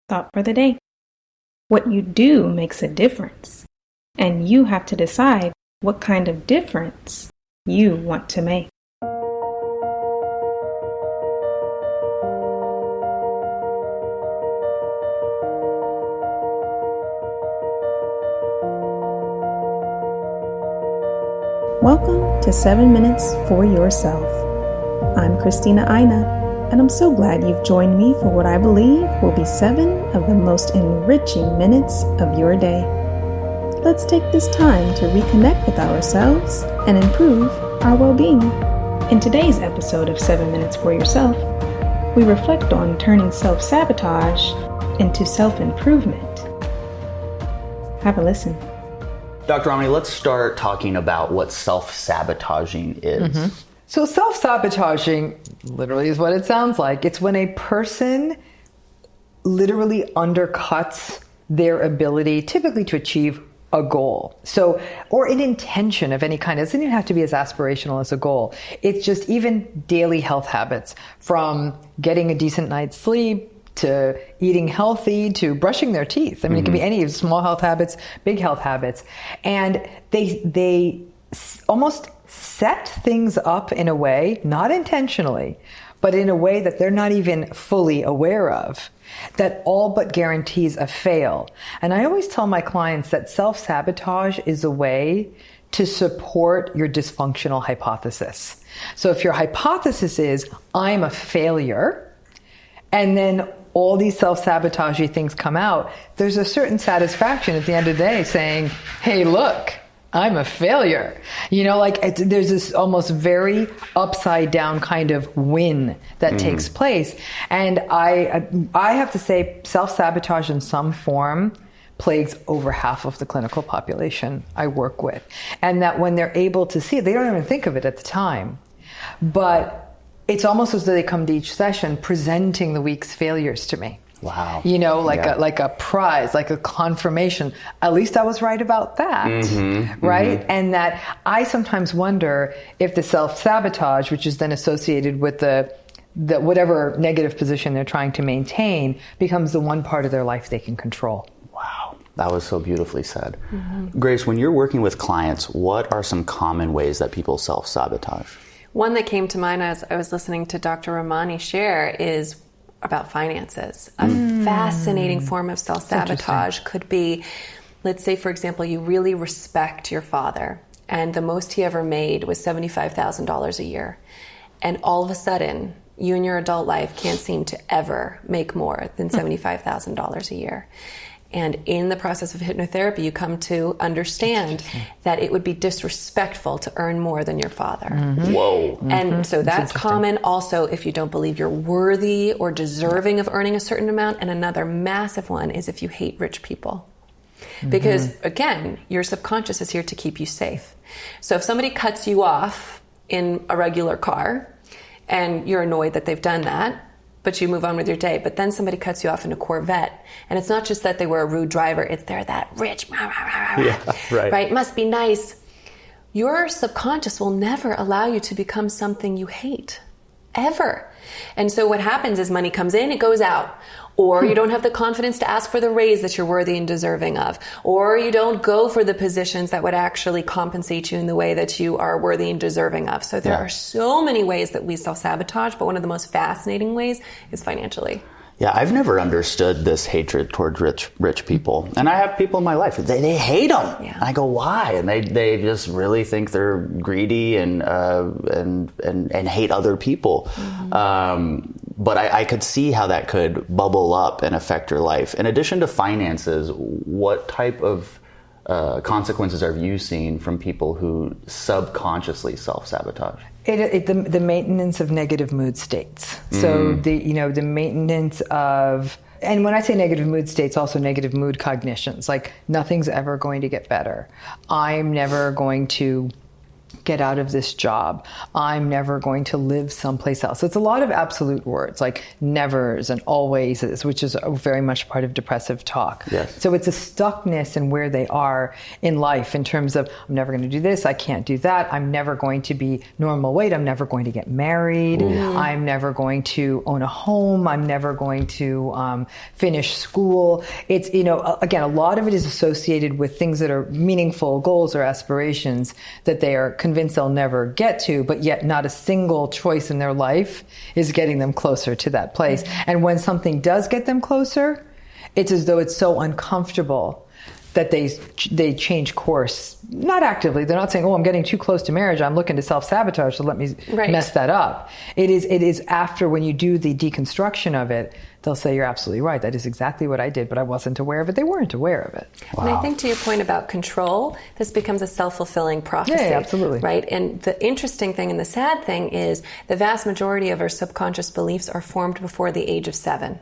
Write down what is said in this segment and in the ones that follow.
Thought for the day. What you do makes a difference, and you have to decide what kind of difference you want to make. Welcome to 7 Minutes for Yourself. I'm Christina, and I'm so glad you've joined me for what I believe will be 7 of the most enriching minutes of your day. Let's take this time to reconnect with ourselves and improve our well-being. In today's episode of 7 Minutes for Yourself, we reflect on turning self-sabotage into self-improvement. Have a listen. Dr. Romney, let's start talking about what self-sabotaging is. So self-sabotaging literally is what it sounds like. It's when a person literally undercuts their ability typically to achieve a goal. So, or an intention of any kind. It doesn't even have to be as aspirational as a goal. It's just even daily health habits, from getting a decent night's sleep to eating healthy, to brushing their teeth. I mean, it can be any small health habits, big health habits. And they almost set things up in a way, not intentionally, but in a way that they're not even fully aware of, that all but guarantees a fail. And I always tell my clients that self-sabotage is a way to support your dysfunctional hypothesis. So if your hypothesis is, I'm a failure, and then all these self-sabotagey things come out, there's a certain satisfaction at the end of the day saying, hey, look, I'm a failure. You know, like there's this almost very upside down kind of win that takes place. And I have to say, self-sabotage in some form plagues over half of the clinical population I work with. And that when they're able to see it, they don't even think of it at the time. But it's almost as though they come to each session presenting the week's failures to me. Wow. You know, like a prize, like a confirmation. At least I was right about that, right? And that I sometimes wonder if the self-sabotage, which is then associated with the whatever negative position they're trying to maintain, becomes the one part of their life they can control. Wow. That was so beautifully said. Grace, when you're working with clients, what are some common ways that people self-sabotage? One that came to mind as I was listening to Dr. Romani share is about finances. A fascinating form of self-sabotage could be, let's say, for example, you really respect your father, and the most he ever made was $75,000 a year. And all of a sudden, you in your adult life can't seem to ever make more than $75,000 a year. And in the process of hypnotherapy, you come to understand that it would be disrespectful to earn more than your father. Whoa. And so that's common also if you don't believe you're worthy or deserving of earning a certain amount. And another massive one is if you hate rich people. Because again, your subconscious is here to keep you safe. So if somebody cuts you off in a regular car and you're annoyed that they've done that, but you move on with your day. But then somebody cuts you off in a Corvette. And it's not just that they were a rude driver, it's they're that rich, right? Must be nice. Your subconscious will never allow you to become something you hate, ever. And so what happens is money comes in, it goes out. Or you don't have the confidence to ask for the raise that you're worthy and deserving of. Or you don't go for the positions that would actually compensate you in the way that you are worthy and deserving of. So there are so many ways that we self-sabotage, but one of the most fascinating ways is financially. Yeah, I've never understood this hatred towards rich people. And I have people in my life, they hate them. Yeah. And I go, why? And they just really think they're greedy and hate other people. But I could see how that could bubble up and affect your life. In addition to finances, what type of consequences are you seeing from people who subconsciously self-sabotage? The maintenance of negative mood states. So the maintenance of, and when I say negative mood states, also negative mood cognitions, like nothing's ever going to get better. I'm never going to get out of this job. I'm never going to live someplace else. So it's a lot of absolute words like nevers and alwayses, which is very much part of depressive talk. Yes. So it's a stuckness in where they are in life in terms of, I'm never going to do this, I can't do that, I'm never going to be normal weight, I'm never going to get married, I'm never going to own a home, I'm never going to finish school. It's, again, a lot of it is associated with things that are meaningful goals or aspirations that they are convinced they'll never get to, but yet not a single choice in their life is getting them closer to that place. And when something does get them closer, it's as though it's so uncomfortable that they change course. Not actively. They're not saying, I'm getting too close to marriage, I'm looking to self-sabotage, so let me mess that up. It is after, when you do the deconstruction of it, they'll say, you're absolutely right. That is exactly what I did, but I wasn't aware of it. They weren't aware of it. Wow. And I think to your point about control, this becomes a self-fulfilling prophecy. Yeah, absolutely. Right? And the interesting thing and the sad thing is the vast majority of our subconscious beliefs are formed before the age of 7.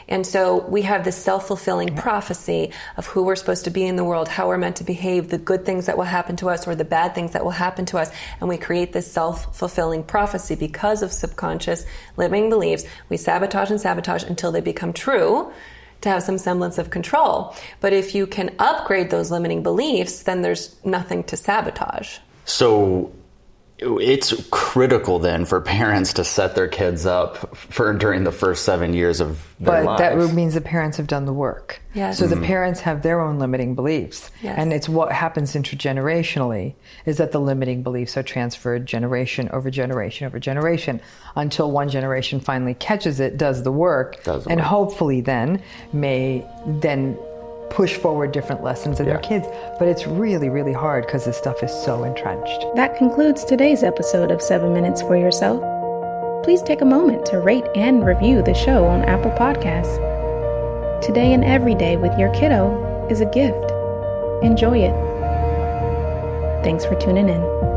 And so we have this self-fulfilling prophecy of who we're supposed to be in the world, how we're meant to behave, the good things that will happen to us or the bad things that will happen to us. And we create this self-fulfilling prophecy because of subconscious limiting beliefs. We sabotage and sabotage until they become true to have some semblance of control. But if you can upgrade those limiting beliefs, then there's nothing to sabotage. So it's critical then for parents to set their kids up for during the first 7 years of their lives. But that means the parents have done the work. Yes. So the parents have their own limiting beliefs. Yes. And it's what happens intergenerationally is that the limiting beliefs are transferred generation over generation over generation until one generation finally catches it, does the work, and hopefully then may then push forward different lessons in their kids. But it's really, really hard because this stuff is so entrenched. That concludes today's episode of 7 Minutes for Yourself. Please take a moment to rate and review the show on Apple Podcasts. Today and every day with your kiddo is a gift. Enjoy it. Thanks for tuning in.